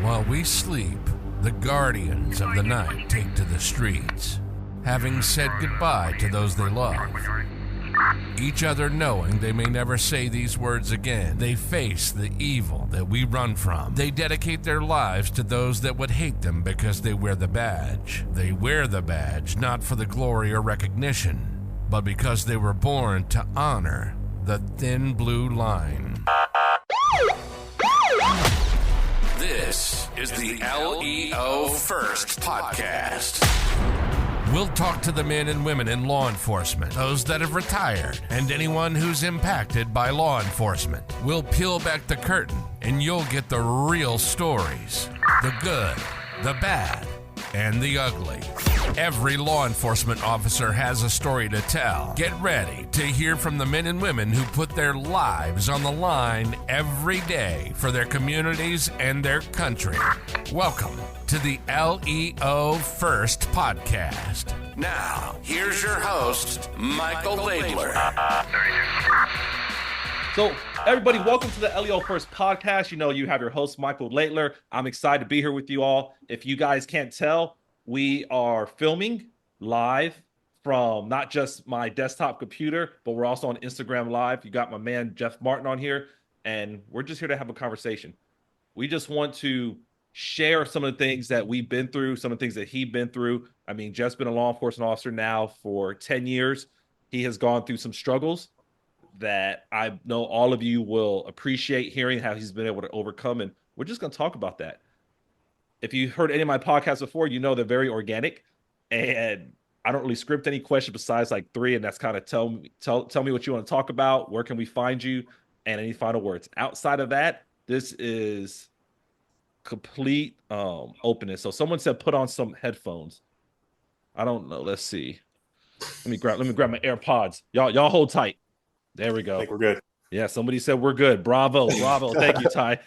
While we sleep, the guardians of the night take to the streets, having said goodbye to those they love. Each other knowing they may never say these words again, they face the evil that we run from. They dedicate their lives to those that would hate them because they wear the badge. They wear the badge not for the glory or recognition, but because they were born to honor the thin blue line. This is the LEO First Podcast. We'll talk to the men and women in law enforcement, those that have retired, and anyone who's impacted by law enforcement. We'll peel back the curtain, and you'll get the real stories. The good, the bad, and the ugly. Every law enforcement officer has a story to tell. Get ready to hear from the men and women who put their lives on the line every day for their communities and their country. Welcome to the LEO First Podcast. Now, here's your host, Michael Laidler. So, everybody, welcome to the LEO First Podcast. You know, you have your host, Michael Laidler. I'm excited to be here with you all. If you guys can't tell, we are filming live from not just my desktop computer, but we're also on Instagram Live. You got my man, Jeff Martin, on here, and we're just here to have a conversation. We just want to share some of the things that we've been through, some of the things that he's been through. I mean, Jeff's been a law enforcement officer now for 10 years. He has gone through some struggles that I know all of you will appreciate hearing how he's been able to overcome, and we're just going to talk about that. If you heard any of my podcasts before, you know they're very organic, and I don't really script any questions besides like 3, and that's kind of tell me what you want to talk about, where can we find you, and any final words. Outside of that, this is complete openness. So someone said put on some headphones. I don't know. Let's see. Let me grab my AirPods. Y'all hold tight. There we go. I think we're good. Yeah, somebody said we're good. Bravo. Thank you, Ty.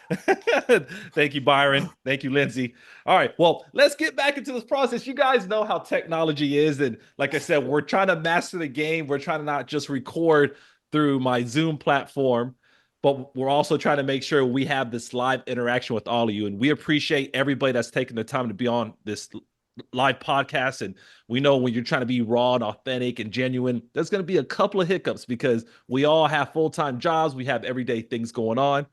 Thank you, Byron. Thank you, Lindsay. All right, well, let's get back into this process. You guys know how technology is, and like I said, we're trying to master the game. We're trying to not just record through my Zoom platform, but we're also trying to make sure we have this live interaction with all of you, and we appreciate everybody that's taking the time to be on this live podcast. And we know when you're trying to be raw and authentic and genuine, there's going to be a couple of hiccups because we all have full-time jobs. We have everyday things going on,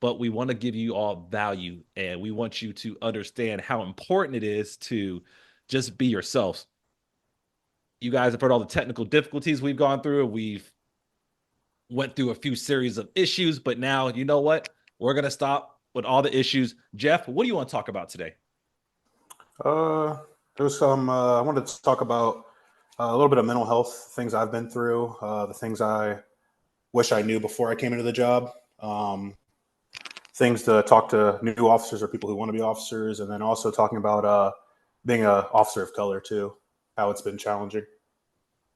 but we want to give you all value, and we want you to understand how important it is to just be yourselves. You guys have heard all the technical difficulties we've gone through. We've went through a few series of issues, but now, you know what? We're going to stop with all the issues. Jeff, what do you want to talk about today? There's some, I wanted to talk about a little bit of mental health, things I've been through, the things I wish I knew before I came into the job, things to talk to new officers or people who want to be officers, and then also talking about being an officer of color too, how it's been challenging.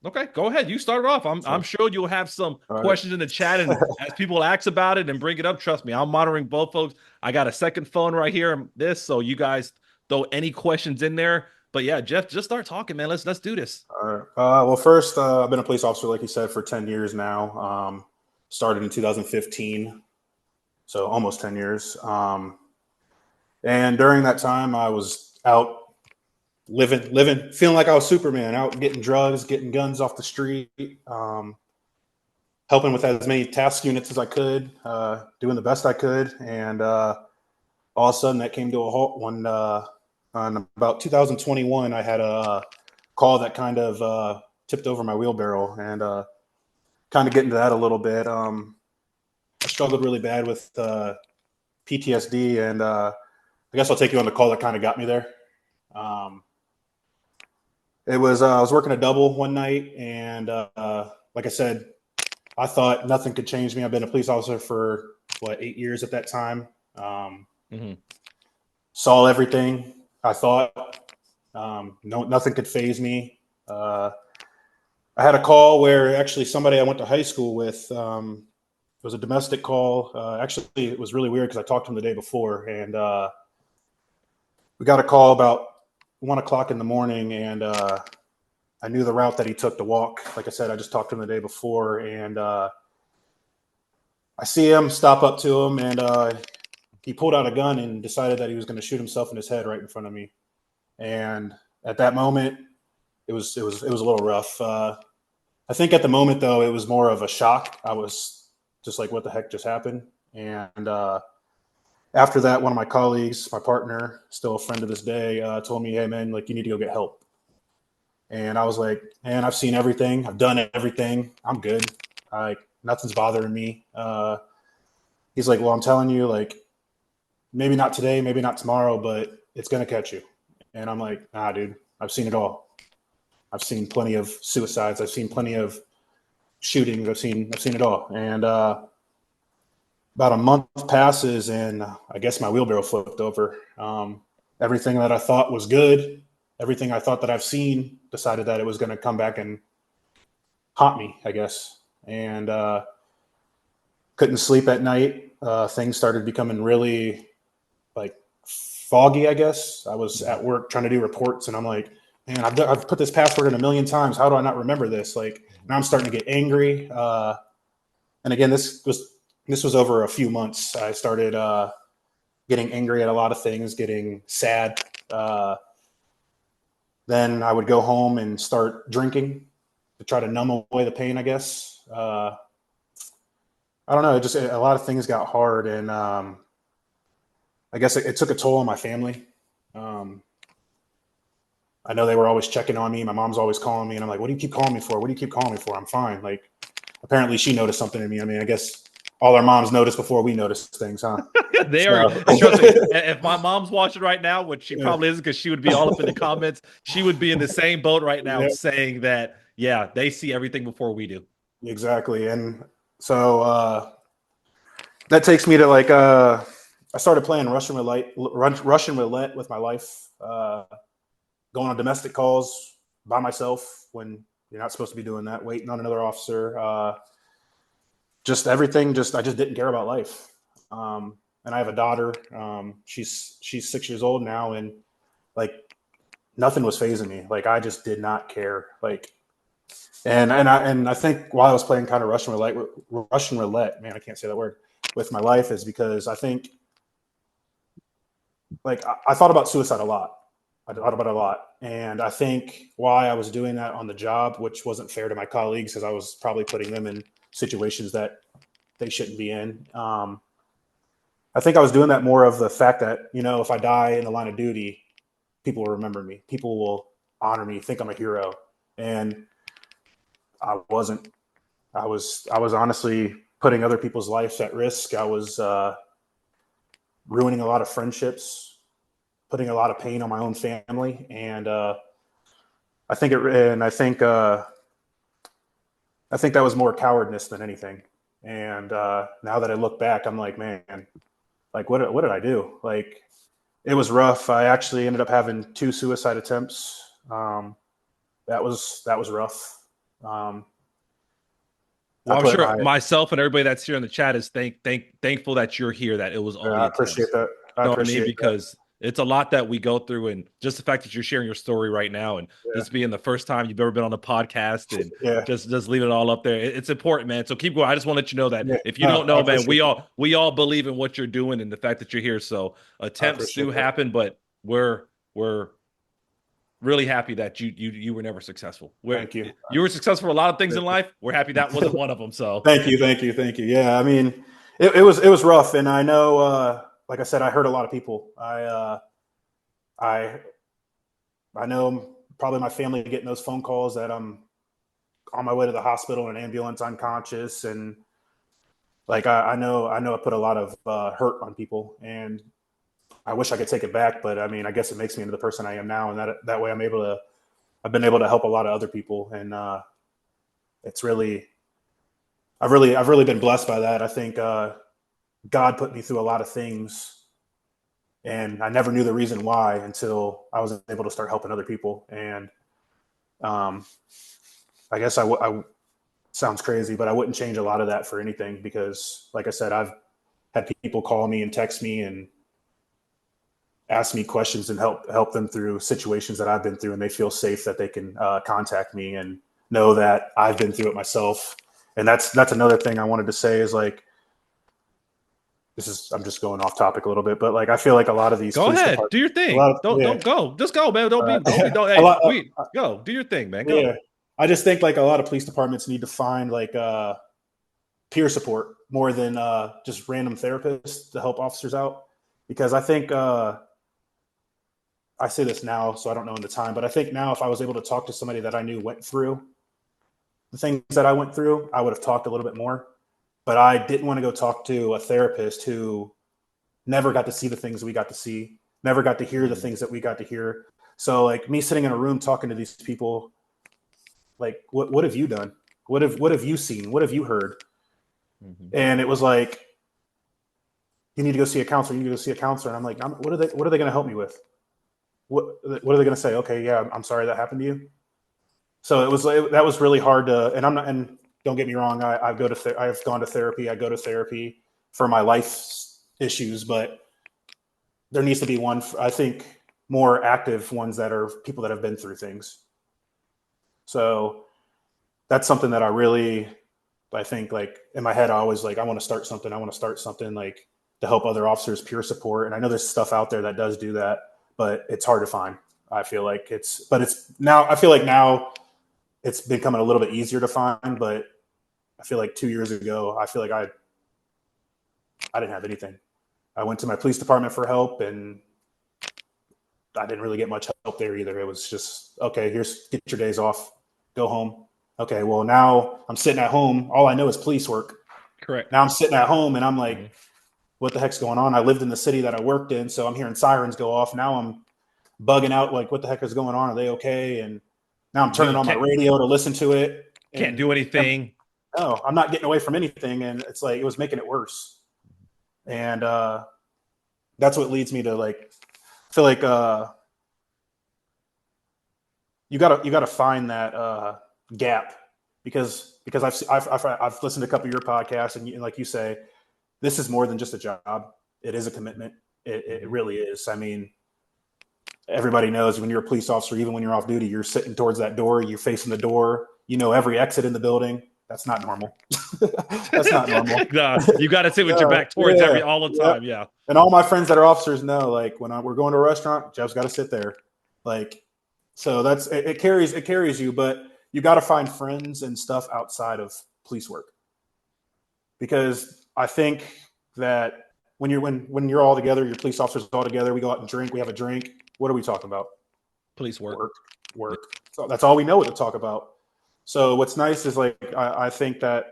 Okay, go ahead. You start it off. I'm sure you'll have some questions in the chat, and as people ask about it and bring it up, trust me, I'm monitoring both folks. I got a second phone right here, so you guys throw any questions in there. But yeah, Jeff, just start talking, man. Let's do this. All right. Well, first, I've been a police officer, like you said, for 10 years now. Started in 2015, so almost 10 years. And during that time, I was out living, feeling like I was Superman, out getting drugs, getting guns off the street, helping with as many task units as I could, doing the best I could. And all of a sudden, that came to a halt when on about 2021, I had a call that kind of tipped over my wheelbarrow, and kind of get into that a little bit. I struggled really bad with PTSD, and I guess I'll take you on the call that kind of got me there. It was I was working a double one night, and like I said, I thought nothing could change me. I've been a police officer for 8 years at that time. Saw everything. I thought nothing could faze me. I had a call where actually somebody I went to high school with, it was a domestic call. Actually, it was really weird because I talked to him the day before, and we got a call about 1 o'clock in the morning, and I knew the route that he took to walk. Like I said, I just talked to him the day before, and I see him, stop up to him, and he pulled out a gun and decided that he was going to shoot himself in his head right in front of me. And at that moment, it was a little rough. I think at the moment though, it was more of a shock. I was just like, what the heck just happened? And after that, one of my colleagues, my partner, still a friend to this day, told me, hey man, like you need to go get help. And I was like, man, I've seen everything. I've done everything. I'm good. Like nothing's bothering me. He's like, well, I'm telling you, like, maybe not today, maybe not tomorrow, but it's going to catch you. And I'm like, nah, dude, I've seen it all. I've seen plenty of suicides. I've seen plenty of shootings. I've seen it all. And about a month passes and I guess my wheelbarrow flipped over. Everything that I thought was good, everything I thought that I've seen, decided that it was going to come back and haunt me, I guess. And couldn't sleep at night. Things started becoming really like foggy, I guess. I was at work trying to do reports and I'm like, man, I've put this password in a million times. How do I not remember this? Like now I'm starting to get angry. And again, this was over a few months. I started getting angry at a lot of things, getting sad. Then I would go home and start drinking to try to numb away the pain, I guess. I don't know. A lot of things got hard. And I guess it took a toll on my family. I know they were always checking on me. My mom's always calling me and I'm like, what do you keep calling me for? What do you keep calling me for? I'm fine. Like, apparently she noticed something in me. I mean, I guess all our moms notice before we notice things, huh? They are. Trust me, if my mom's watching right now, which she probably isn't because she would be all up in the comments, she would be in the same boat right now saying that, yeah, they see everything before we do. Exactly. And so that takes me to like, I started playing Russian roulette with my life, going on domestic calls by myself when you're not supposed to be doing that, waiting on another officer, just everything. I just didn't care about life. And I have a daughter. She's 6 years old now, and like nothing was fazing me. Like I just did not care. Like, and I think while I was playing kind of Russian roulette, man, I can't say that word, with my life, is because I think like I thought about suicide a lot. I thought about it a lot. And I think why I was doing that on the job, which wasn't fair to my colleagues, because I was probably putting them in situations that they shouldn't be in. I think I was doing that more of the fact that, you know, if I die in the line of duty, people will remember me. People will honor me, think I'm a hero. And I wasn't. I was honestly putting other people's lives at risk. I was ruining a lot of friendships, putting a lot of pain on my own family. And I think that was more cowardness than anything. And now that I look back, I'm like, man, like what did I do? Like it was rough. I actually ended up having 2 suicide attempts. That was rough. Well, I'm sure myself and everybody that's here in the chat is thankful that you're here, that it was only I appreciate that. Because it's a lot that we go through, and just the fact that you're sharing your story right now, and this being the first time you've ever been on a podcast, and just leave it all up there. It's important, man. So keep going. I just want to let you know that if you don't know, man, we all believe in what you're doing and the fact that you're here. So attempts do happen, but we're really happy that you were never successful. Thank you. You were successful for a lot of things in life. We're happy that wasn't one of them. So thank you. Yeah, I mean, it was rough, and I know, like I said, I hurt a lot of people. I know probably my family getting those phone calls that I'm on my way to the hospital in an ambulance, unconscious, and like I know I put a lot of hurt on people, and I wish I could take it back, but I mean, I guess it makes me into the person I am now, and that way I've been able to help a lot of other people, and it's really, I've really been blessed by that. I think God put me through a lot of things, and I never knew the reason why until I was able to start helping other people. And I guess I sounds crazy, but I wouldn't change a lot of that for anything, because like I said, I've had people call me and text me and ask me questions and help them through situations that I've been through, and they feel safe that they can contact me and know that I've been through it myself. And that's another thing I wanted to say is, like, I'm just going off topic a little bit, but like I feel like a lot of these Go ahead, do your thing. Don't go. Just go, man. Don't. Hey, go. Do your thing, man. Go. Yeah, I just think like a lot of police departments need to find like peer support more than just random therapists to help officers out, because I think I say this now, so I don't know in the time, but I think now if I was able to talk to somebody that I knew went through the things that I went through, I would have talked a little bit more. But I didn't want to go talk to a therapist who never got to see the things we got to see, never got to hear the things that we got to hear. So like me sitting in a room talking to these people, like what have you done? What have you seen? What have you heard? Mm-hmm. And it was like, you need to go see a counselor. You need to go see a counselor. And I'm like, what are they going to help me with? What are they going to say? Okay, yeah, I'm sorry that happened to you. So that was really hard to, and I'm not, and don't get me wrong, I've gone to therapy. I go to therapy for my life issues, but there needs to be one, I think, more active ones that are people that have been through things. So that's something that I think like in my head, I always like, I want to start something like to help other officers, peer support. And I know there's stuff out there that does do that, but it's hard to find. I feel like now it's becoming a little bit easier to find, but I feel like 2 years ago, I feel like I didn't have anything. I went to my police department for help, and I didn't really get much help there either. It was just, okay, get your days off, go home. Okay, well, now I'm sitting at home. All I know is police work. Correct. Now I'm sitting at home, and I'm like, what the heck's going on? I lived in the city that I worked in, so I'm hearing sirens go off. Now I'm bugging out, like, what the heck is going on? Are they okay? And now I'm turning on my radio to listen to it. Can't do anything. No, I'm not getting away from anything. And it's like, it was making it worse. And that's what leads me to like, feel like you gotta find that gap, because I've listened to a couple of your podcasts, and like you say, this is more than just a job. It is a commitment. It really is. I mean, everybody knows when you're a police officer, even when you're off duty, you're sitting towards that door, you're facing the door, you know every exit in the building. That's not normal. That's not normal. No, you got to sit with your back towards all the time. Yeah. And all my friends that are officers know, like when we're going to a restaurant, Jeff's got to sit there. Like, so it carries you, but you got to find friends and stuff outside of police work. Because I think that when you're all together, your police officers all together, we go out and drink, we have a drink. What are we talking about? Police work. So that's all we know what to talk about. So what's nice is like, I think that,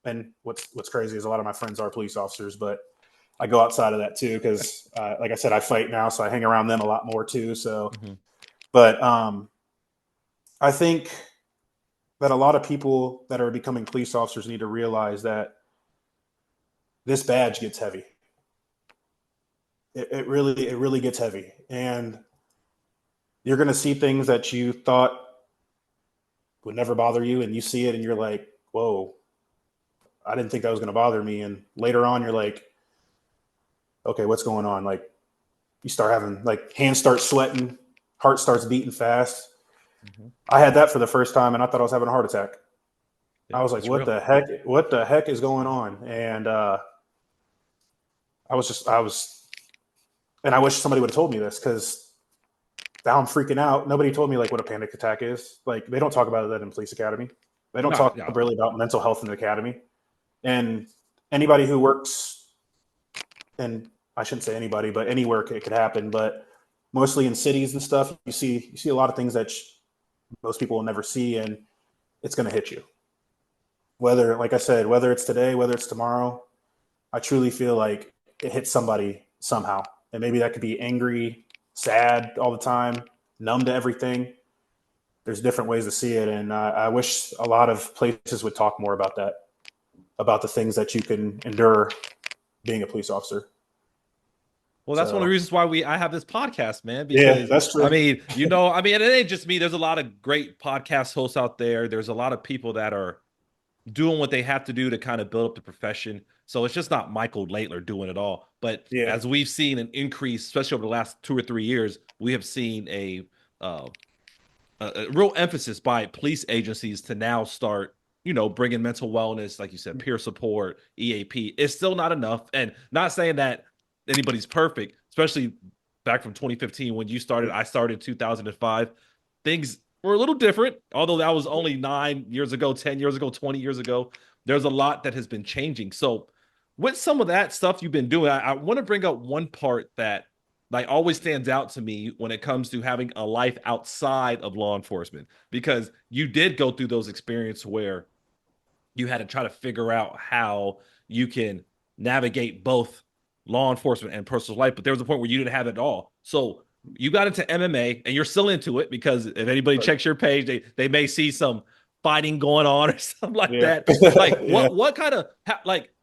and what's crazy is a lot of my friends are police officers, but I go outside of that too. Cause like I said, I fight now, so I hang around them a lot more too. So, but I think that a lot of people that are becoming police officers need to realize that this badge gets heavy. It really gets heavy, and you're going to see things that you thought would never bother you, and you see it and you're like, whoa, I didn't think that was going to bother me. And later on, you're like, okay, what's going on? Like, you start having, like, hands start sweating, heart starts beating fast. I had that for the first time, and I thought I was having a heart attack. I was like, what the heck is going on? And and I wish somebody would have told me this, because now I'm freaking out. Nobody told me like what a panic attack is. Like, they don't talk about that in police academy. They don't talk really about mental health in the academy. And anybody who works, and I shouldn't say anybody, but anywhere it could happen, but mostly in cities and stuff, you see a lot of things that most people will never see, and it's going to hit you. Whether, like I said, whether it's today, whether it's tomorrow, I truly feel like it hits somebody somehow. And maybe that could be angry, sad all the time, numb to everything. There's different ways to see it. And I wish a lot of places would talk more about that, about the things that you can endure being a police officer. Well, that's one of the reasons why I have this podcast, man. Because, that's true. I mean, it ain't just me. There's a lot of great podcast hosts out there. There's a lot of people that are doing what they have to do to kind of build up the profession. So it's just not Michael Laitler doing it all. But as we've seen an increase, especially over the last 2 or 3 years, we have seen a real emphasis by police agencies to now start bringing mental wellness, like you said, peer support, EAP, it's still not enough. And not saying that anybody's perfect, especially back from 2015 when you started. I started in 2005. Things were a little different, although that was only 9 years ago, 10 years ago, 20 years ago. There's a lot that has been changing. So with some of that stuff you've been doing, I want to bring up one part that like always stands out to me when it comes to having a life outside of law enforcement, because you did go through those experiences where you had to try to figure out how you can navigate both law enforcement and personal life. But there was a point where you didn't have it at all. So you got into MMA and you're still into it, because if anybody checks your page, they may see some fighting going on or something like that. Like what kind of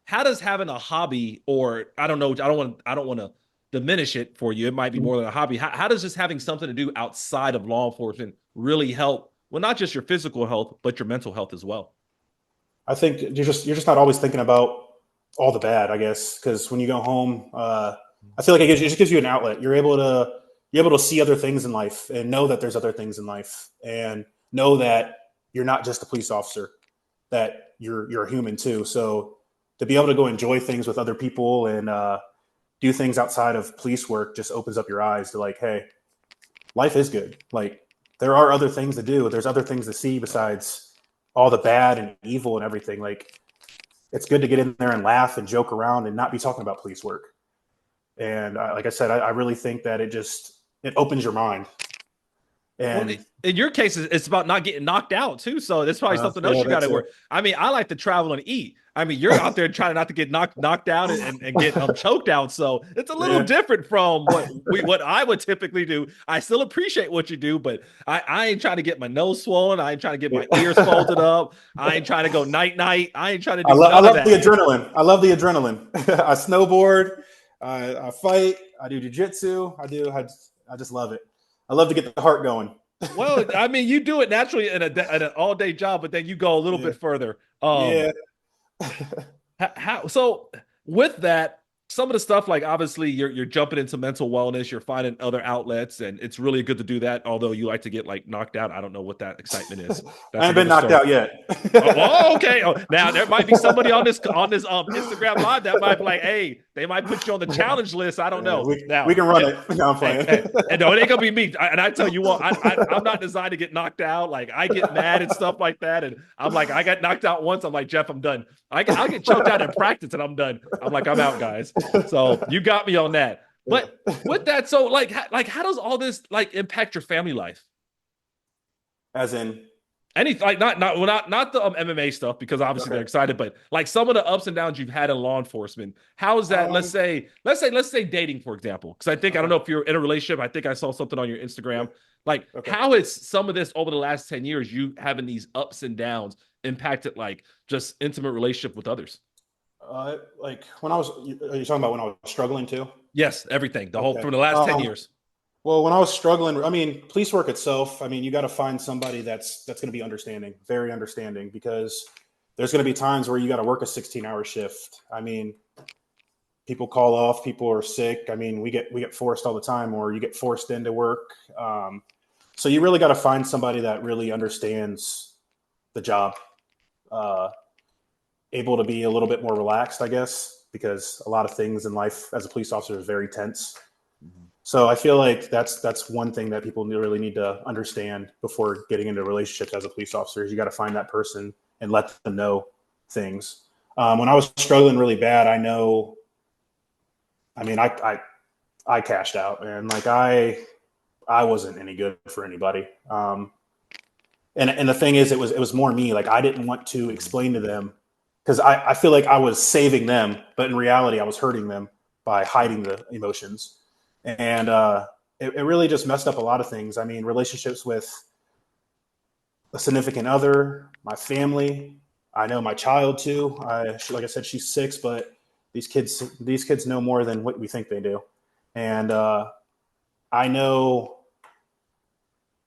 how does having a hobby, or I don't know, I don't want to diminish it for you. It might be more than a hobby. How does just having something to do outside of law enforcement really help? Well, not just your physical health, but your mental health as well. I think you're just not always thinking about all the bad, I guess, because when you go home, I feel like it just gives you an outlet. You're able to see other things in life and know that there's other things in life, and know that you're not just a police officer, that you're a human too. So to be able to go enjoy things with other people and do things outside of police work just opens up your eyes to like, hey, life is good. Like there are other things to do. There's other things to see besides all the bad and evil and everything. Like it's good to get in there and laugh and joke around and not be talking about police work. And like I said, I really think that it opens your mind. And well, in your case, it's about not getting knocked out too. So that's probably something else you got to work. I mean, I like to travel and eat. I mean, you're out there trying not to get knocked out and get choked out. So it's a little different from what I would typically do. I still appreciate what you do, but I ain't trying to get my nose swollen. I ain't trying to get my ears folded up. I ain't trying to go night. I ain't trying to do I love that. The adrenaline. I love the adrenaline. I snowboard. I fight. I do jiu-jitsu. I just love it. I love to get the heart going. Well, I mean, you do it naturally in an all-day job, but then you go a little bit further. So with that, some of the stuff, like obviously you're jumping into mental wellness, you're finding other outlets, and it's really good to do that. Although you like to get like knocked out, I don't know what that excitement is. I haven't been knocked out yet. Okay. Oh, now there might be somebody on this Instagram live that might be like, hey, they might put you on the challenge list. I don't know. We can run it. No, I'm playing. And no, it ain't gonna be me. And I tell you what, I'm not designed to get knocked out. Like I get mad and stuff like that, and I'm like, I got knocked out once. I'm like, Jeff, I'm done. I'll get choked out in practice, and I'm done. I'm like, I'm out, guys. So you got me on that. But with that, so like how does all this like impact your family life? As in anything, like not the MMA stuff, because obviously they're excited, but like some of the ups and downs you've had in law enforcement. How is that? Let's say dating, for example, because I don't know if you're in a relationship. I think I saw something on your Instagram. Like how has some of this over the last 10 years, you having these ups and downs impacted like just intimate relationship with others? Like when are you talking about when I was struggling too? Yes, everything. The whole from the last 10 years. Well, when I was struggling, I mean, police work itself, I mean, you got to find somebody that's going to be understanding, very understanding, because there's going to be times where you got to work a 16-hour shift. I mean, people call off, people are sick. I mean, we get forced all the time, or you get forced into work. So you really got to find somebody that really understands the job, able to be a little bit more relaxed, I guess, because a lot of things in life as a police officer is very tense. So I feel like that's one thing that people really need to understand before getting into relationships as a police officer is you got to find that person and let them know things. When I was struggling really bad, I cashed out, and like I wasn't any good for anybody. And the thing is, it was more me. Like I didn't want to explain to them, because I feel like I was saving them, but in reality, I was hurting them by hiding the emotions. And it really just messed up a lot of things. I mean, relationships with a significant other, my family. I know my child too. Like I said, she's 6, but these kids know more than what we think they do. And I know,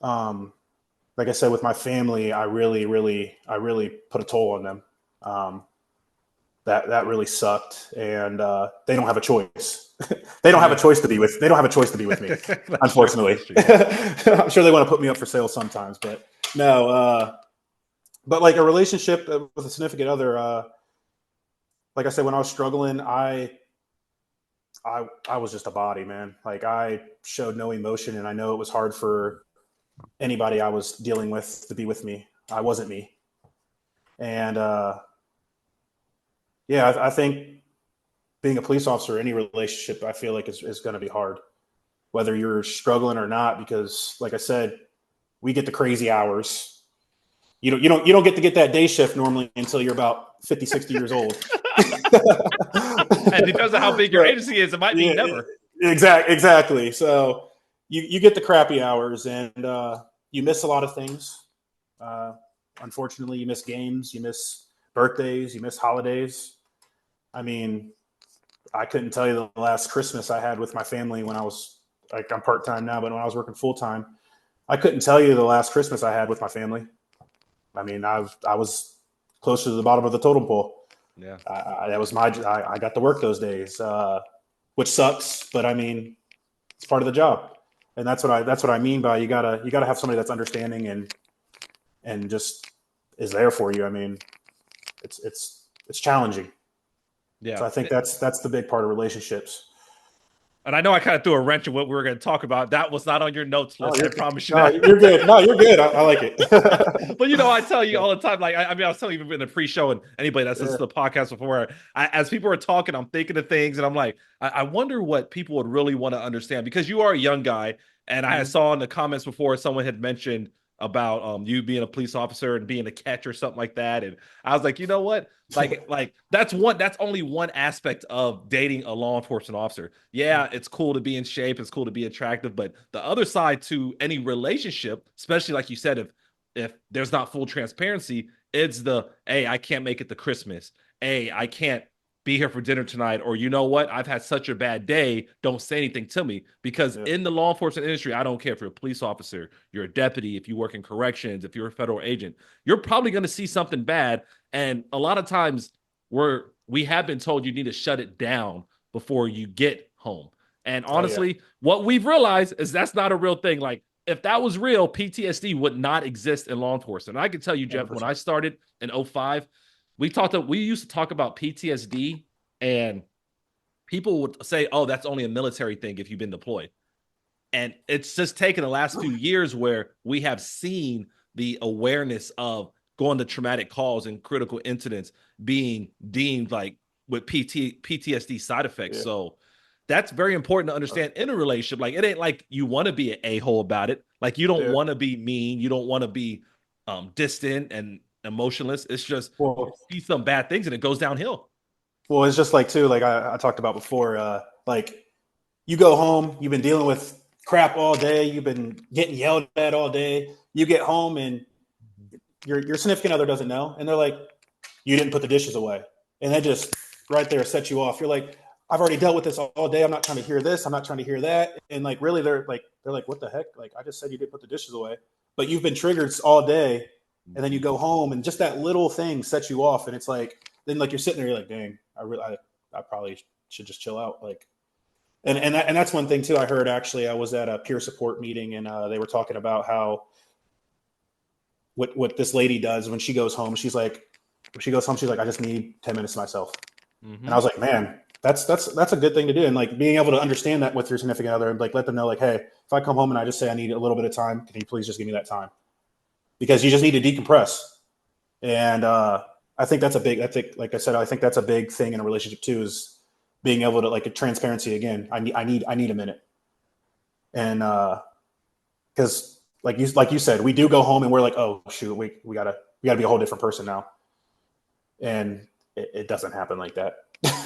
like I said, with my family, I really put a toll on them. That really sucked, and they don't have a choice. They don't have a choice to be with me, unfortunately. I'm sure they want to put me up for sale sometimes, but no. But like a relationship with a significant other, like I said, when I was struggling, I was just a body, man. Like I showed no emotion, and I know it was hard for anybody I was dealing with to be with me. I wasn't me, and yeah, I think being a police officer, any relationship, I feel like is going to be hard, whether you're struggling or not. Because, like I said, we get the crazy hours. You don't get to get that day shift normally until you're about 50, 60 years old. And depends on how big your But, agency is, it might be yeah, never. exactly. So you get the crappy hours, and you miss a lot of things. Uh, Unfortunately, you miss games, you miss birthdays, you miss holidays. I mean, I couldn't tell you the last Christmas I had with my family when I was like I'm part time now, but when I was working full time, I couldn't tell you the last Christmas I had with my family. I mean, I was closer to the bottom of the totem pole. Yeah, That was I got to work those days, which sucks, but I mean, it's part of the job, and that's what I mean by you gotta have somebody that's understanding and just is there for you. I mean, it's challenging. yeah. So I think that's the big part of relationships. And I know I kind of threw a wrench in what we were going to talk about. That was not on your notes Oh, list. I promise you no, that. you're good. No, you're good. I like it. But I tell you all the time. Like I mean, I was telling you in the pre-show, and anybody that's listened to the podcast before, as people are talking, I'm thinking of things, and I'm like, I wonder what people would really want to understand, because you are a young guy, and I saw in the comments before someone had mentioned about you being a police officer and being a catch or something like that, and I was like, you know what? Like that's only one aspect of dating a law enforcement officer. Yeah, it's cool to be in shape, it's cool to be attractive, but the other side to any relationship, especially like you said, if there's not full transparency, it's the, hey, I can't make it to Christmas. Hey, I can't be here for dinner tonight. Or, you know what? I've had such a bad day. Don't say anything to me. Because in the law enforcement industry, I don't care if you're a police officer, you're a deputy, if you work in corrections, if you're a federal agent, you're probably going to see something bad. And a lot of times we have been told you need to shut it down before you get home. And honestly, what we've realized is that's not a real thing. Like, if that was real, PTSD would not exist in law enforcement. And I can tell you, Jeff, 100%. when I started in 05, we used to talk about PTSD, and people would say, oh, that's only a military thing if you've been deployed. And it's just taken the last few years where we have seen the awareness of going to traumatic calls and critical incidents being deemed like with PTSD side effects. Yeah. So that's very important to understand in a relationship. Like, it ain't like you want to be an a-hole about it. Like, you don't want to be mean. You don't want to be distant and emotionless. It's just you see some bad things and it goes downhill. Well, it's just like too, like I talked about before, like you go home, you've been dealing with crap all day, you've been getting yelled at all day. You get home and your significant other doesn't know, and they're like, you didn't put the dishes away. And they just right there set you off. You're like, I've already dealt with this all day. I'm not trying to hear this. I'm not trying to hear that. And like, really, they're like, what the heck? Like, I just said you didn't put the dishes away, but you've been triggered all day. And then you go home and just that little thing sets you off. And it's like, then like you're sitting there, you're like, dang, I probably should just chill out. Like, and that's one thing too. I heard, actually, I was at a peer support meeting, and they were talking about how what this lady does when she goes home. She's like, I just need 10 minutes to myself. And I was like, man, that's a good thing to do. And like being able to understand that with your significant other and like let them know, like, hey, if I come home and I just say I need a little bit of time, can you please just give me that time? Because you just need to decompress. And I think that's like I said, I think that's a big thing in a relationship too, is being able to, like, a transparency again. I need a minute. And because like you said, we do go home and we're like, oh shoot, we gotta be a whole different person now. And it doesn't happen like that.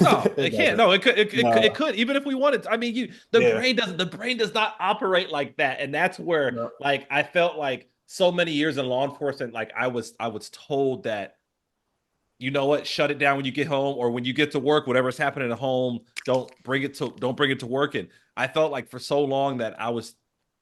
No, it can't. No, it could, even if we wanted to. I mean, the brain does not operate like that. And that's where like I felt like so many years in law enforcement, like I was told that, you know what, shut it down when you get home, or when you get to work, whatever's happening at home, don't bring it to work. And I felt like for so long that I was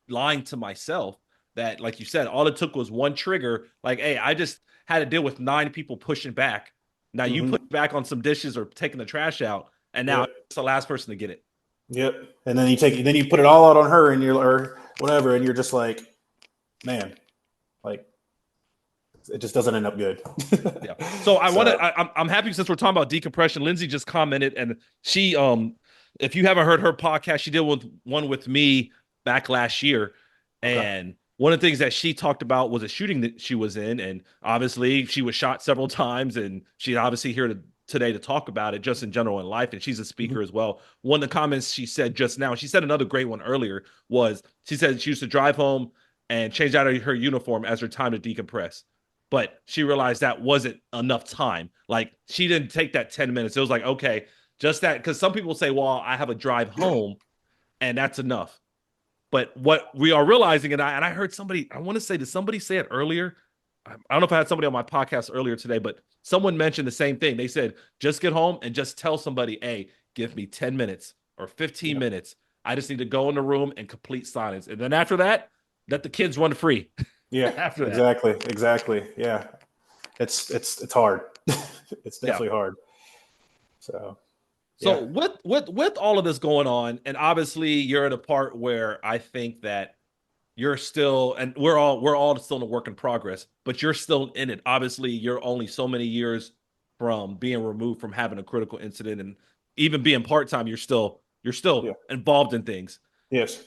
lying to myself, that, like you said, all it took was one trigger. Like, hey, I just had to deal with 9 people pushing back. Now you put back on some dishes or taking the trash out, and now it's the last person to get it. Yep. And then you put it all out on her, and or whatever, and you're just like, man, like it just doesn't end up good. Yeah. So I'm happy since we're talking about decompression. Lindsay just commented, and she, if you haven't heard her podcast, she did one with me back last year. Okay. And one of the things that she talked about was a shooting that she was in. And obviously she was shot several times, and she's obviously here today to talk about it just in general in life. And she's a speaker as well. One of the comments she said just now, she said another great one earlier, was she said she used to drive home and change out of her uniform as her time to decompress. But she realized that wasn't enough time. Like, she didn't take that 10 minutes. It was like, okay, just that. Because some people say, well, I have a drive home and that's enough. But what we are realizing, and I heard somebody, I want to say, did somebody say it earlier? I don't know if I had somebody on my podcast earlier today, but someone mentioned the same thing. They said, just get home and just tell somebody, hey, give me 10 minutes or 15 minutes. I just need to go in the room and complete silence. And then after that, let the kids run free. Yeah, after that. Exactly. Yeah. It's hard. It's definitely hard. So with all of this going on, and obviously you're at a part where I think that you're still, and we're all still in a work in progress, but you're still in it. Obviously, you're only so many years from being removed from having a critical incident, and even being part-time, you're still involved in things. Yes.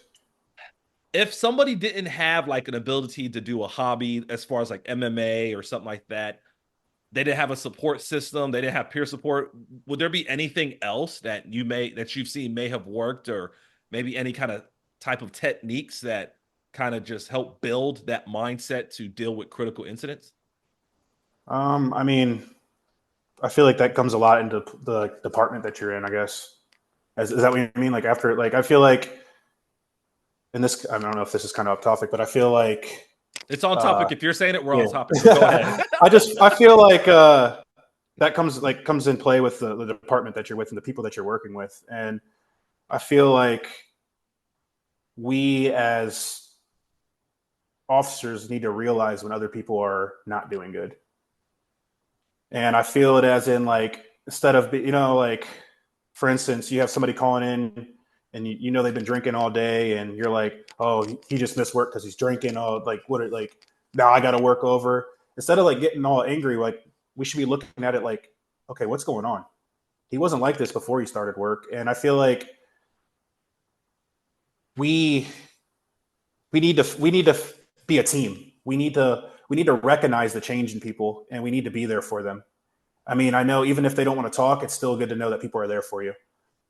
If somebody didn't have like an ability to do a hobby as far as like MMA or something like that, they didn't have a support system, they didn't have peer support, would there be anything else that you've seen may have worked, or maybe any kind of type of techniques that kind of just help build that mindset to deal with critical incidents? I mean, I feel like that comes a lot into the department that you're in, I guess. Is that what you mean? Like, after, like, I feel like, and this, I don't know if this is kind of off topic, but I feel like it's on topic. If you're saying it, we're on topic. So go ahead. I feel like that comes in play with the department that you're with and the people that you're working with. And I feel like we as officers need to realize when other people are not doing good. And I feel it as in, like, instead of, like, for instance, you have somebody calling in and you know they've been drinking all day, and you're like, oh, he just missed work because he's drinking. Oh, like, now I got to work over. Instead of like getting all angry, like, we should be looking at it like, okay, what's going on? He wasn't like this before he started work. And I feel like we need to be a team. We need to recognize the change in people, and we need to be there for them. I mean, I know even if they don't want to talk, it's still good to know that people are there for you.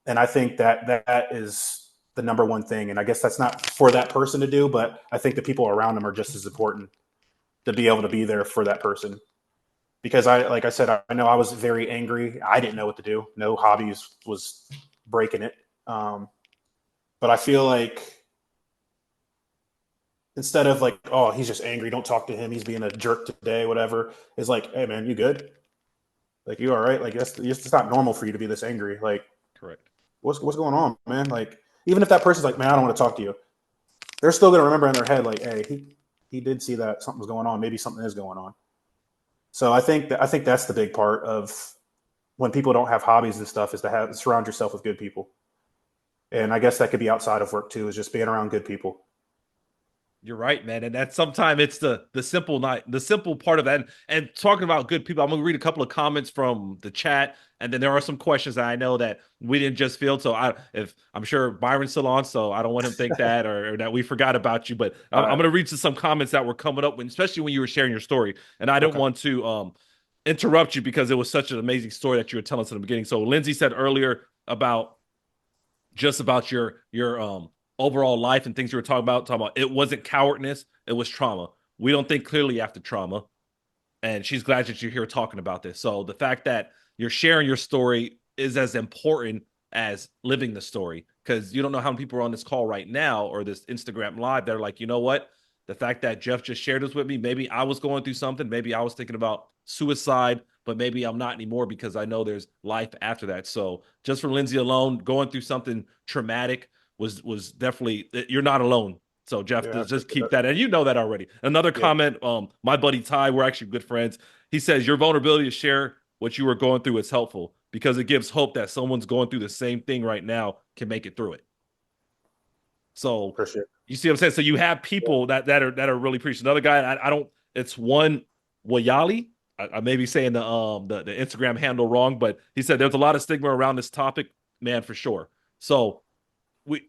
And I think that is the number one thing. And I guess that's not for that person to do, but I think the people around them are just as important to be able to be there for that person. Because like I said, I know I was very angry. I didn't know what to do. No hobbies was breaking it. But I feel like instead of like, oh, he's just angry, don't talk to him, he's being a jerk today, whatever, is like, hey man, you good? Like, you all right? Like, it's not normal for you to be this angry. Like, correct. What's going on, man? Like, even if that person's like, man, I don't want to talk to you, they're still going to remember in their head, like, hey, he did see that something was going on. Maybe something is going on. So I think that's the big part of when people don't have hobbies and stuff, is to surround yourself with good people. And I guess that could be outside of work too, is just being around good people. You're right, man. And that's sometimes it's the simple part of that. And talking about good people, I'm going to read a couple of comments from the chat. And then there are some questions that I know that we didn't just field. So I'm sure Byron's still on, so I don't want him to think that or that we forgot about you. But I'm going to read to some comments that were coming up, especially when you were sharing your story. And I don't want to interrupt you because it was such an amazing story that you were telling us in the beginning. So Lindsay said earlier about your overall life and things you were talking about it wasn't cowardness, it was trauma. We don't think clearly after trauma, and she's glad that you're here talking about this. So the fact that you're sharing your story is as important as living the story, because you don't know how many people are on this call right now or this Instagram live that are like, you know what, the fact that Jeff just shared this with me, maybe I was going through something, maybe I was thinking about suicide, but maybe I'm not anymore because I know there's life after that. So just for Lindsay alone, going through something traumatic was definitely, you're not alone. So Jeff, just keep that. And you know that already. Another comment, my buddy Ty, we're actually good friends. He says, your vulnerability to share what you were going through is helpful because it gives hope that someone's going through the same thing right now can make it through it. So for sure. You see what I'm saying? So you have people that are really preaching. Another guy, it's one Wayali. I may be saying the Instagram handle wrong, but he said there's a lot of stigma around this topic, man, for sure. So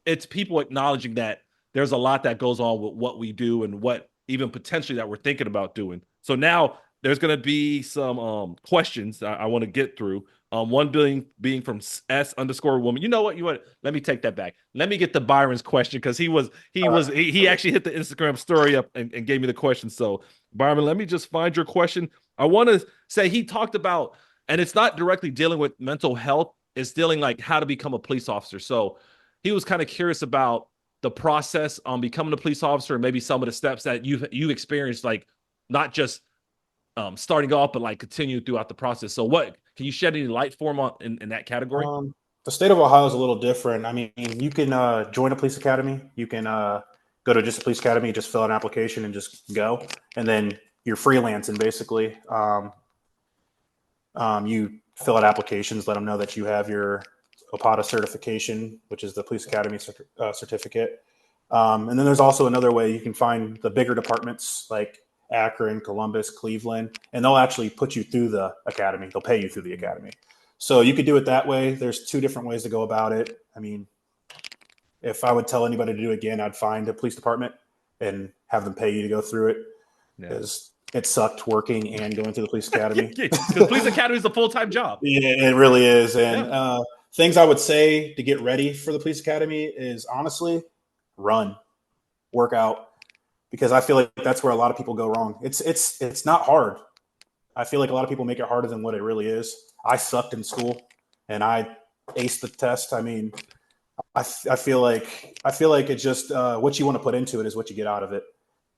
it's people acknowledging that there's a lot that goes on with what we do and what even potentially that we're thinking about doing. So now there's going to be some questions I want to get through. One being from S_woman. You know what? Let me take that back. Let me get the Byron's question because he actually hit the Instagram story up and gave me the question. So Byron, let me just find your question. I want to say he talked about, and it's not directly dealing with mental health. It's dealing like how to become a police officer. So he was kind of curious about the process on becoming a police officer and maybe some of the steps that you've experienced, like not just starting off, but like continue throughout the process. So what can you shed any light for him in that category? The state of Ohio is a little different. I mean, you can join a police academy. You can go to just a police academy, just fill out an application and just go. And then you're freelancing basically. You fill out applications, let them know that you have your OPATA certification, which is the police academy certificate. And then there's also another way you can find the bigger departments like Akron, Columbus, Cleveland, and they'll actually put you through the academy. They'll pay you through the academy. So you could do it that way. There's two different ways to go about it. I mean, if I would tell anybody to do it again, I'd find a police department and have them pay you to go through it. Because it sucked working and going through the police academy. The police academy is a full-time job. Yeah, it really is. And things I would say to get ready for the police academy is honestly run, work out, because I feel like that's where a lot of people go wrong. It's not hard. I feel like a lot of people make it harder than what it really is. I sucked in school and I aced the test. I mean, I feel like it's just what you want to put into it is what you get out of it.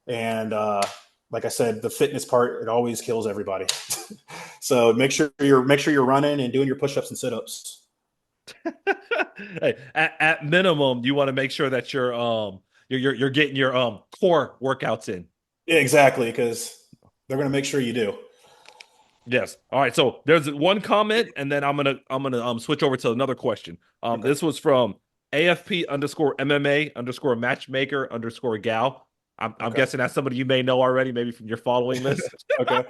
And like I said, the fitness part, it always kills everybody. So make sure you're running and doing your push-ups and sit-ups. Hey, at minimum, you want to make sure that you're getting your core workouts in. Yeah, exactly, because they're going to make sure you do. Yes. All right. So there's one comment, and then I'm gonna switch over to another question. Okay. This was from AFP_MMA_matchmaker_gal. I'm guessing that's somebody you may know already, maybe from your following list. Okay.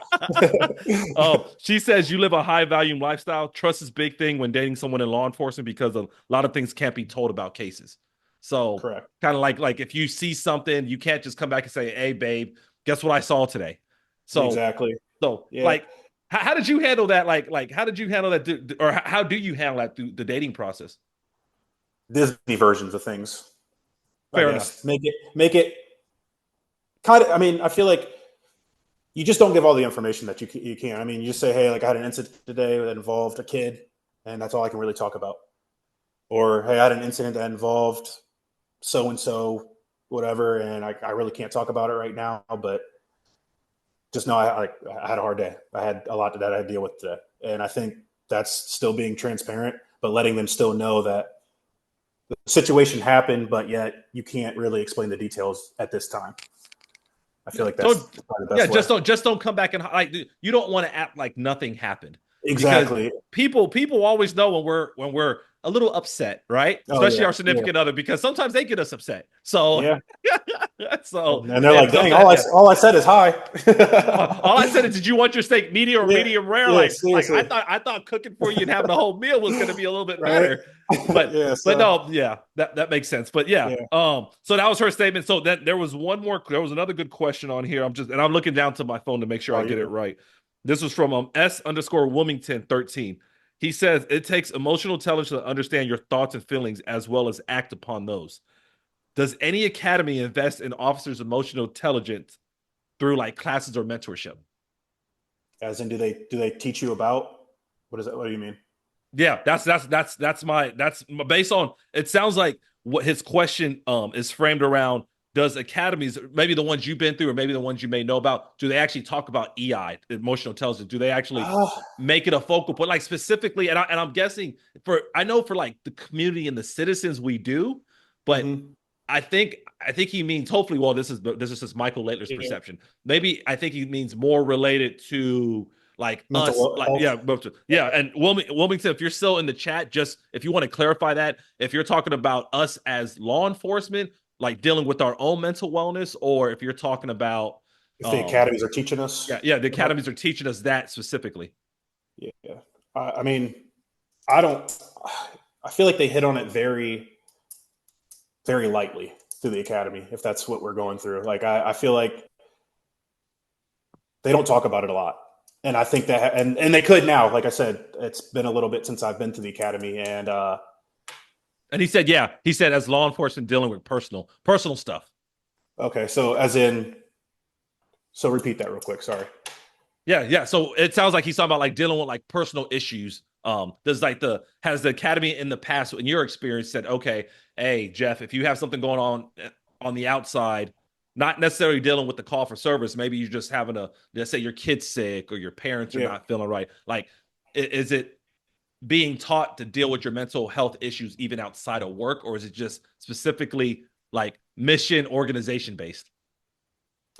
She says you live a high volume lifestyle. Trust is a big thing when dating someone in law enforcement because a lot of things can't be told about cases. So correct. Kind of like if you see something, you can't just come back and say, "Hey, babe, guess what I saw today?" So exactly. So yeah. Like, how did you handle that? Like how did you handle that, or how do you handle that through the dating process? Disney versions of things. Fair enough. Make it kind of. I mean, I feel like you just don't give all the information that you can. I mean, you just say, "Hey, like I had an incident today that involved a kid, and that's all I can really talk about." Or, "Hey, I had an incident that involved so and so, whatever, and I really can't talk about it right now, but just know I had a hard day. I had a lot that I had to deal with today." And I think that's still being transparent, but letting them still know that the situation happened, but yet you can't really explain the details at this time. I feel like that's probably the best way. Just don't come back and like you don't want to act like nothing happened. Exactly. Because people always know when we're a little upset, right? Especially our significant other, because sometimes they get us upset. So yeah. So and they're like, "Dang, all I said is hi." All I said is, "Did you want your steak medium or medium rare?" Yeah, like I thought cooking for you and having a whole meal was going to be a little bit better. But but no, that makes sense. But so that was her statement. So that there was another good question on here. I'm looking down to my phone to make sure I get it right. This was from S_Wilmington13. He says it takes emotional intelligence to understand your thoughts and feelings as well as act upon those. Does any academy invest in officers' emotional intelligence through like classes or mentorship? As in, do they teach you about what is that? What do you mean? Yeah, that's based on. It sounds like what his question is framed around. Does academies, maybe the ones you've been through or maybe the ones you may know about, do they actually talk about EI, emotional intelligence? Do they actually make it a focal point, like specifically? And I'm guessing I know for like the community and the citizens we do, but I think he means hopefully. Well, this is just Michael Laitler's perception. Maybe I think he means more related to like mental us, And Wilmington, if you're still in the chat, just if you want to clarify that, if you're talking about us as law enforcement, like dealing with our own mental wellness, or if you're talking about If the academies are teaching us. Yeah, the academies are teaching us that specifically. Yeah. I mean, I feel like they hit on it very, very lightly through the academy, if that's what we're going through. Like, I feel like they don't talk about it a lot. And I think that, and they could now. Like I said, it's been a little bit since I've been to the academy, and he said, as law enforcement dealing with personal stuff. Okay, so repeat that real quick. Sorry. Yeah. So it sounds like he's talking about like dealing with like personal issues. Has the academy in the past, in your experience, said, okay, hey Jeff, if you have something going on the outside, not necessarily dealing with the call for service, maybe you're just having let's say your kid's sick or your parents are not feeling right. Like, is it being taught to deal with your mental health issues even outside of work, or is it just specifically like mission organization based?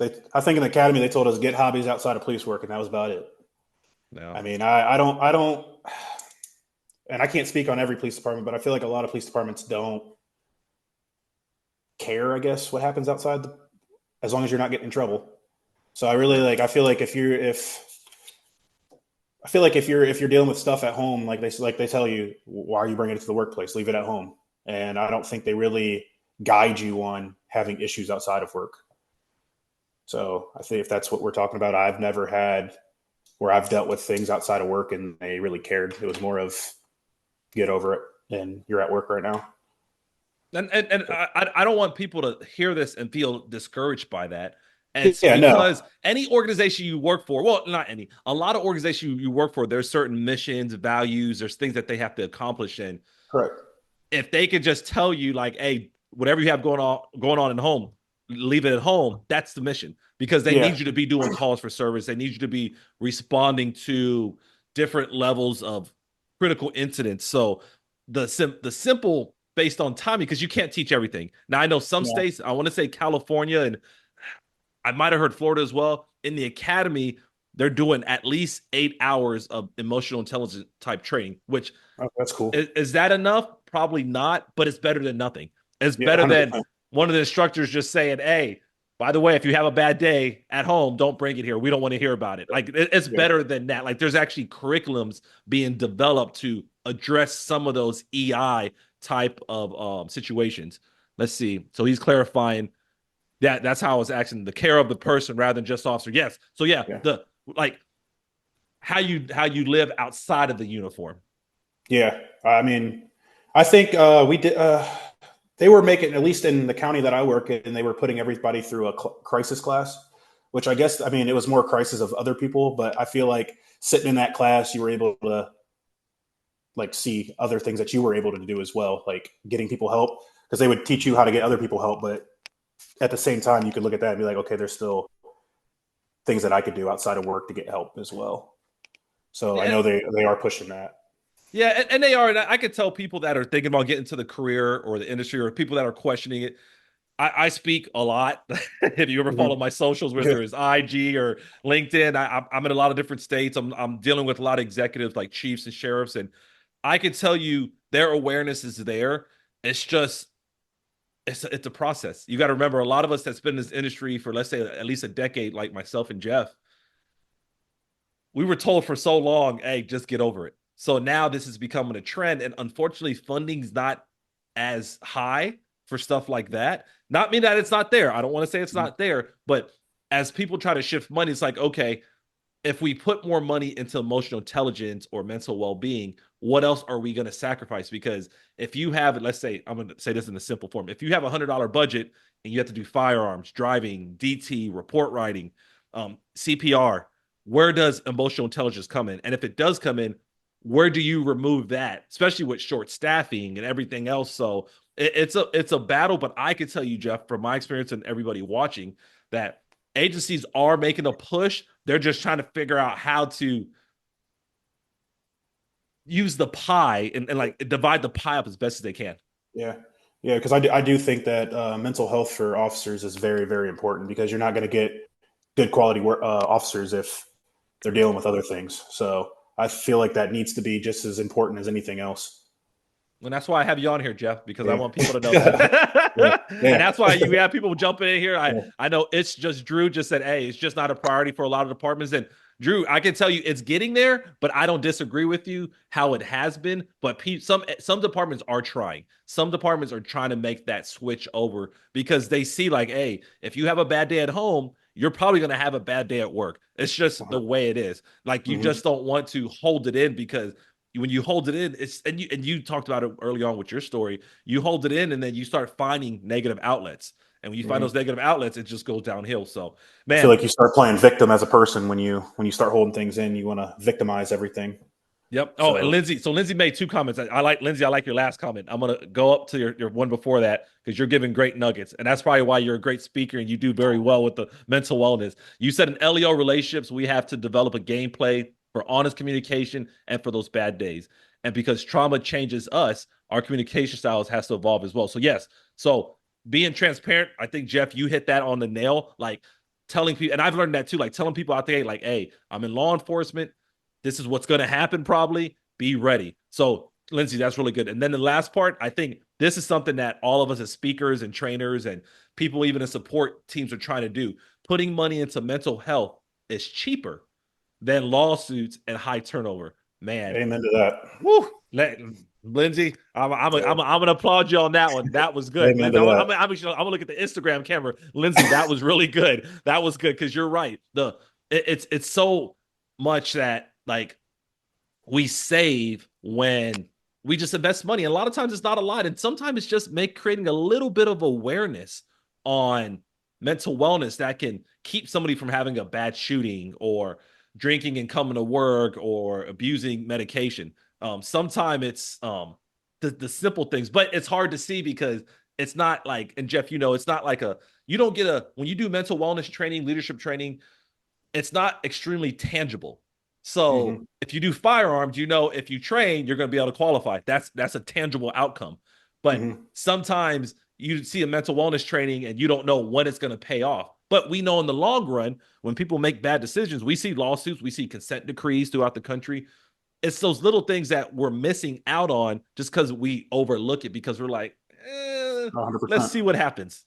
I think in the academy they told us get hobbies outside of police work, and that was about it. No. I mean, I don't, and I can't speak on every police department, but I feel like a lot of police departments don't care, I guess, what happens outside as long as you're not getting in trouble. So I feel like if you're dealing with stuff at home, like they tell you, why are you bringing it to the workplace? Leave it at home. And I don't think they really guide you on having issues outside of work. So I think if that's what we're talking about, I've never had where I've dealt with things outside of work and they really cared. It was more of get over it and you're at work right now. And I don't want people to hear this and feel discouraged by that. And it's because any organization you work for, well, not any, a lot of organizations you work for, there's certain missions, values, there's things that they have to accomplish. And correct. If they could just tell you like, hey, whatever you have going on at home, leave it at home. That's the mission, because they need you to be doing calls for service. They need you to be responding to different levels of critical incidents. So the simple based on timing, because you can't teach everything. Now I know some states, I want to say California, and I might have heard Florida as well. In the academy, they're doing at least 8 hours of emotional intelligence type training, which that's cool. Is that enough? Probably not, but it's better than nothing. It's better 100%. Than one of the instructors just saying, hey, by the way, if you have a bad day at home, don't bring it here. We don't want to hear about it. Like, it's better than that. Like, there's actually curriculums being developed to address some of those EI type of situations. Let's see. So he's clarifying that's how it's acting, the care of the person rather than just officer. Yes. So the like how you live outside of the uniform. Yeah. I mean, I think we did they were making, at least in the county that I work in, they were putting everybody through a crisis class, which I guess, I mean, it was more crisis of other people, but I feel like sitting in that class, you were able to like see other things that you were able to do as well, like getting people help, because they would teach you how to get other people help. But at the same time, you could look at that and be like, okay, there's still things that I could do outside of work to get help as well. So I know they are pushing that. Yeah, and they are. And I could tell people that are thinking about getting to the career or the industry, or people that are questioning it. I speak a lot. If you ever follow my socials, whether it's IG or LinkedIn, I'm in a lot of different states. I'm dealing with a lot of executives like chiefs and sheriffs, and I can tell you their awareness is there. It's just it's a process. You got to remember, a lot of us that's been in this industry for, let's say, at least a decade, like myself and Jeff, we were told for so long, hey, just get over it. So now this is becoming a trend, and unfortunately, funding's not as high for stuff like that. Not mean that it's not there. I don't want to say it's not there, but as people try to shift money, it's like, okay, if we put more money into emotional intelligence or mental well-being, what else are we going to sacrifice? Because if you have, let's say, I'm going to say this in a simple form. If you have $100 budget and you have to do firearms, driving, DT, report writing, CPR, where does emotional intelligence come in? And if it does come in, where do you remove that, especially with short staffing and everything else? So it's a battle, but I can tell you, Jeff, from my experience and everybody watching, that agencies are making a push. They're just trying to figure out how to use the pie and like divide the pie up as best as they can. Yeah. Because I do think that mental health for officers is very, very important, because you're not going to get good quality officers if they're dealing with other things. So I feel like that needs to be just as important as anything else. And that's why I have you on here, Jeff, because I want people to know that. And that's why you have people jumping in here. I know it's just Drew just said, hey, it's just not a priority for a lot of departments. And Drew, I can tell you it's getting there, but I don't disagree with you how it has been. But some departments are trying. Some departments are trying to make that switch over because they see like, hey, if you have a bad day at home, you're probably going to have a bad day at work. It's just the way it is. Like you just don't want to hold it in because when you hold it in, and you talked about it early on with your story. You hold it in, and then you start finding negative outlets. And when you find those negative outlets, it just goes downhill. So, man, I feel like you start playing victim as a person when you start holding things in. You want to victimize everything. Yep. Oh, and Lindsay. So Lindsay made 2 comments. I like Lindsay. I like your last comment. I'm gonna go up to your one before that because you're giving great nuggets, and that's probably why you're a great speaker and you do very well with the mental wellness. You said in LEO relationships we have to develop a gameplay for honest communication and for those bad days. And because trauma changes us, our communication styles has to evolve as well. So yes. So being transparent, I think Jeff, you hit that on the nail. Like telling people, and I've learned that too. Like telling people out there, like, hey, I'm in law enforcement. This is what's going to happen probably. Be ready. So, Lindsay, that's really good. And then the last part, I think this is something that all of us as speakers and trainers and people even in support teams are trying to do. Putting money into mental health is cheaper than lawsuits and high turnover. Man. Amen to that. Woo. Lindsay, I'm gonna applaud you on that one. That was good. I'm gonna look at the Instagram camera. Lindsay, that was really good. That was good because you're right. It's so much that like we save when we just invest money. And a lot of times it's not a lot. And sometimes it's just creating a little bit of awareness on mental wellness that can keep somebody from having a bad shooting or drinking and coming to work or abusing medication. Sometimes it's the simple things, but it's hard to see because it's not like, and Jeff, it's not like you don't get when you do mental wellness training, leadership training, it's not extremely tangible. So if you do firearms, if you train, you're going to be able to qualify. That's a tangible outcome. But sometimes you see a mental wellness training and you don't know when it's going to pay off. But we know in the long run, when people make bad decisions, we see lawsuits, we see consent decrees throughout the country. It's those little things that we're missing out on just because we overlook it because we're like, let's see what happens.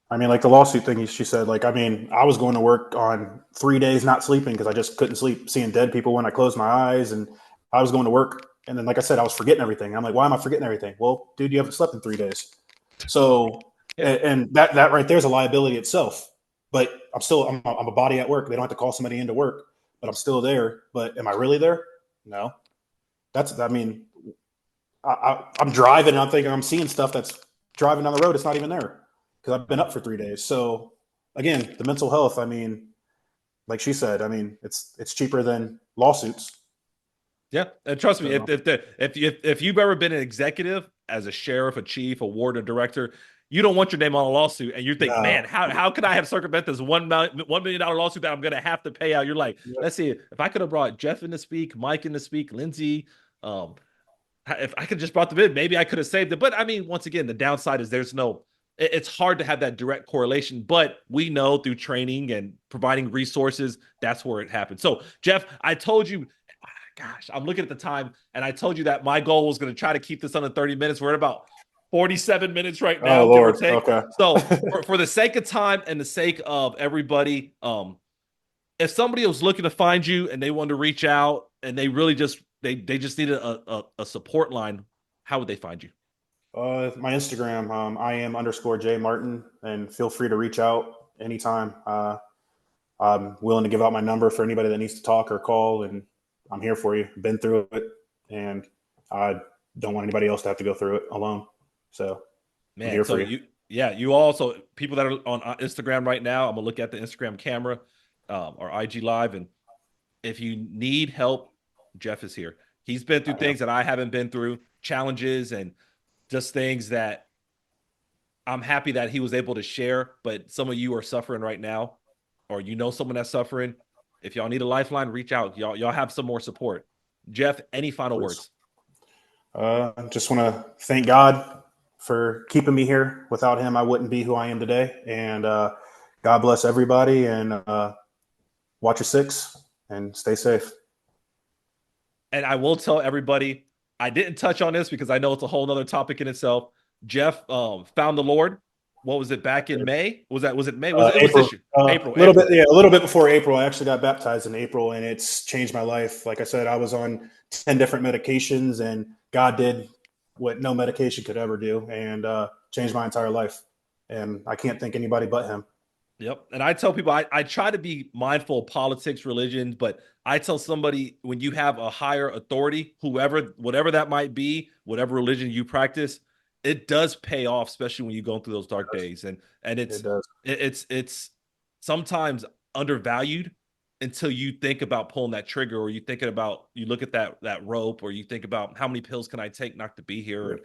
I mean, like the lawsuit thing, she said, like, I mean, I was going to work on 3 days not sleeping because I just couldn't sleep, seeing dead people when I closed my eyes. And I was going to work. And then, like I said, I was forgetting everything. I'm like, why am I forgetting everything? Well, dude, you haven't slept in 3 days. So, and that right there is a liability itself. But I'm a body at work. They don't have to call somebody into work, but I'm still there. But am I really there? No. I'm driving and I'm thinking I'm seeing stuff that's driving down the road. It's not even there. Because I've been up for 3 days. So again, the mental health, I mean, like she said, I mean, it's cheaper than lawsuits. Yeah. And trust me, if you've ever been an executive as a sheriff, a chief, a ward, a director, you don't want your name on a lawsuit. And you think, man, how could I have circumvented this $1 million lawsuit that I'm going to have to pay out? You're like, let's see, if I could have brought Jeff in to speak, Mike in to speak, Lindsay, if I could just brought them in, maybe I could have saved it. But I mean, once again, the downside is it's hard to have that direct correlation, but we know through training and providing resources, that's where it happens. So, Jeff, I told you, gosh, I'm looking at the time, and I told you that my goal was going to try to keep this under 30 minutes. We're at about 47 minutes right now, give or take. Okay. So, for the sake of time and the sake of everybody, if somebody was looking to find you and they wanted to reach out and they really just just needed a support line, how would they find you? My Instagram, IM_J Martin, and feel free to reach out anytime. I'm willing to give out my number for anybody that needs to talk or call, and I'm here for you. Been through it, and I don't want anybody else to have to go through it alone. So, man, I'm here for you. You also, people that are on Instagram right now, I'm gonna look at the Instagram camera or IG Live, and if you need help, Jeff is here. He's been through things that I haven't been through, challenges and just things that I'm happy that he was able to share, but some of you are suffering right now, or someone that's suffering. If y'all need a lifeline, reach out. Y'all have some more support. Jeff, any final words? I just want to thank God for keeping me here. Without him, I wouldn't be who I am today. And God bless everybody, and watch your six and stay safe. And I will tell everybody, I didn't touch on this because I know it's a whole other topic in itself. Jeff found the Lord. What was it, back in May? Was it May? It was this year. April. A little bit before April. I actually got baptized in April, and it's changed my life. Like I said, I was on 10 different medications, and God did what no medication could ever do, and changed my entire life. And I can't thank anybody but him. Yep. And I tell people, I try to be mindful of politics, religion, but I tell somebody, when you have a higher authority, whatever that might be, whatever religion you practice, it does pay off, especially when you go through those dark days. And it's sometimes undervalued until you think about pulling that trigger, or you look at that rope, or you think about how many pills can I take not to be here.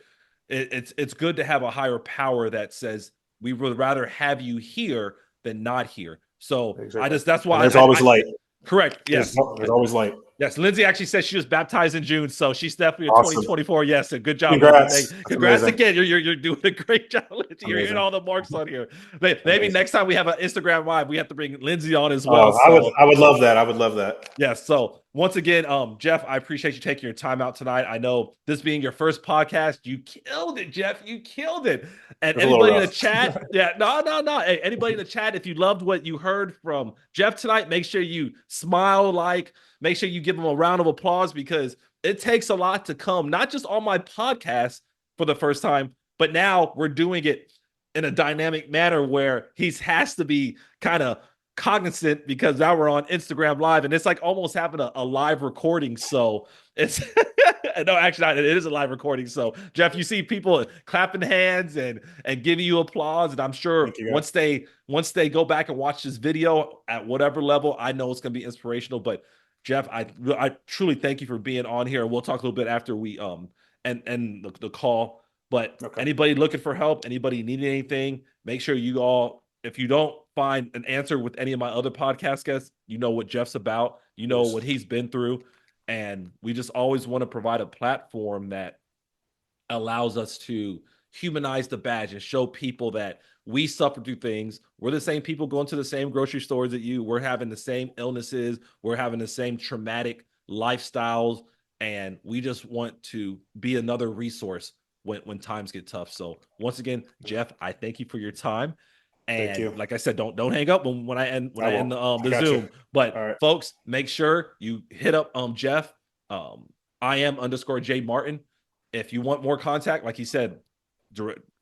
Yeah. It's good to have a higher power that says we would rather have you here than not here. So exactly. That's why there's always light. Correct. Yes. There's always light. Yes. Lindsay actually said she was baptized in June, so she's definitely a awesome. 2024. Yes. And good job. Congrats. Congrats again. You're doing a great job, Lindsay. You're hitting all the marks on here. Maybe next time we have an Instagram live, we have to bring Lindsay on as well. I would love that. I would love that. Yes. So once again, Jeff, I appreciate you taking your time out tonight. I know this being your first podcast, you killed it, Jeff. You killed it. And anybody in the chat, Hey, anybody in the chat, if you loved what you heard from Jeff tonight, make sure you smile, make sure you give him a round of applause, because it takes a lot to come, not just on my podcast for the first time, but now we're doing it in a dynamic manner where he has to be kind of cognizant, because now we're on Instagram Live, and it's like almost having a live recording. So it's no, actually, it is a live recording. So Jeff, you see people clapping hands and giving you applause, and I'm sure once they go back and watch this video at whatever level, I know it's going to be inspirational. But Jeff, I truly thank you for being on here. We'll talk a little bit after we end the call. But Anybody looking for help, anybody needing anything, make sure you all, if you don't find an answer with any of my other podcast guests, you know what Jeff's about, you know what he's been through. And we just always want to provide a platform that allows us to humanize the badge and show people that we suffer through things. We're the same people going to the same grocery stores that you. We're having the same illnesses. We're having the same traumatic lifestyles. And we just want to be another resource when times get tough. So once again, Jeff, I thank you for your time. And like I said, don't hang up when I end the Zoom. But folks, make sure you hit up Jeff. I am_J Martin. If you want more contact, like he said,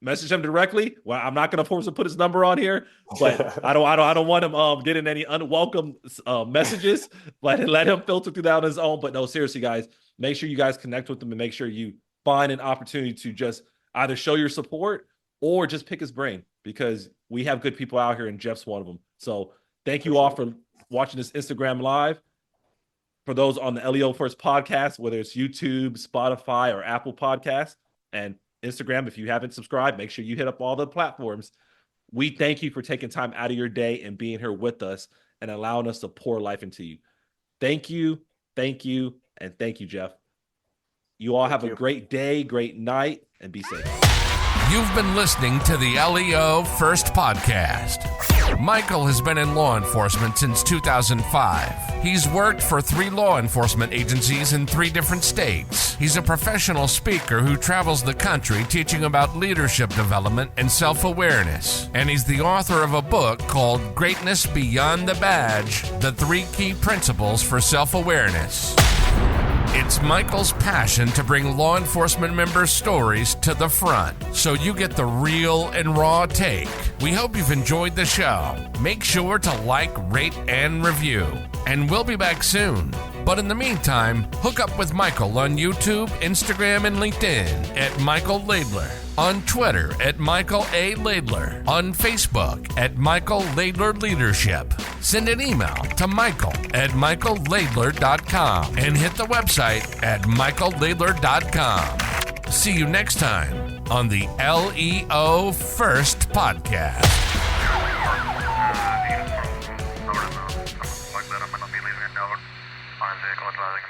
message him directly. Well, I'm not going to force him to put his number on here, but I don't want him getting any unwelcome messages. Let him filter through that on his own. But no, seriously, guys, make sure you guys connect with him, and make sure you find an opportunity to just either show your support or just pick his brain, because we have good people out here, and Jeff's one of them. So thank you all for watching this Instagram Live. For those on the LEO First podcast, whether it's YouTube, Spotify, or Apple Podcasts, and Instagram, if you haven't subscribed, make sure you hit up all the platforms. We thank you for taking time out of your day and being here with us and allowing us to pour life into you. Thank you, and thank you, Jeff. You all have a great day, great night, and be safe. You've been listening to the LEO First Podcast. Michael has been in law enforcement since 2005. He's worked for 3 law enforcement agencies in 3 different states. He's a professional speaker who travels the country teaching about leadership development and self-awareness. And he's the author of a book called Greatness Beyond the Badge: The 3 Key Principles for Self-Awareness. It's Michael's passion to bring law enforcement members' stories to the front, so you get the real and raw take. We hope you've enjoyed the show. Make sure to like, rate, and review. And we'll be back soon. But in the meantime, hook up with Michael on YouTube, Instagram, and LinkedIn at Michael Laidler, on Twitter at Michael A. Laidler, on Facebook at Michael Laidler Leadership. Send an email to michael@michaellaidler.com and hit the website at michaellaidler.com. See you next time on the LEO First Podcast. Like that, I'm gonna be leaving it over. I'm vehicle driving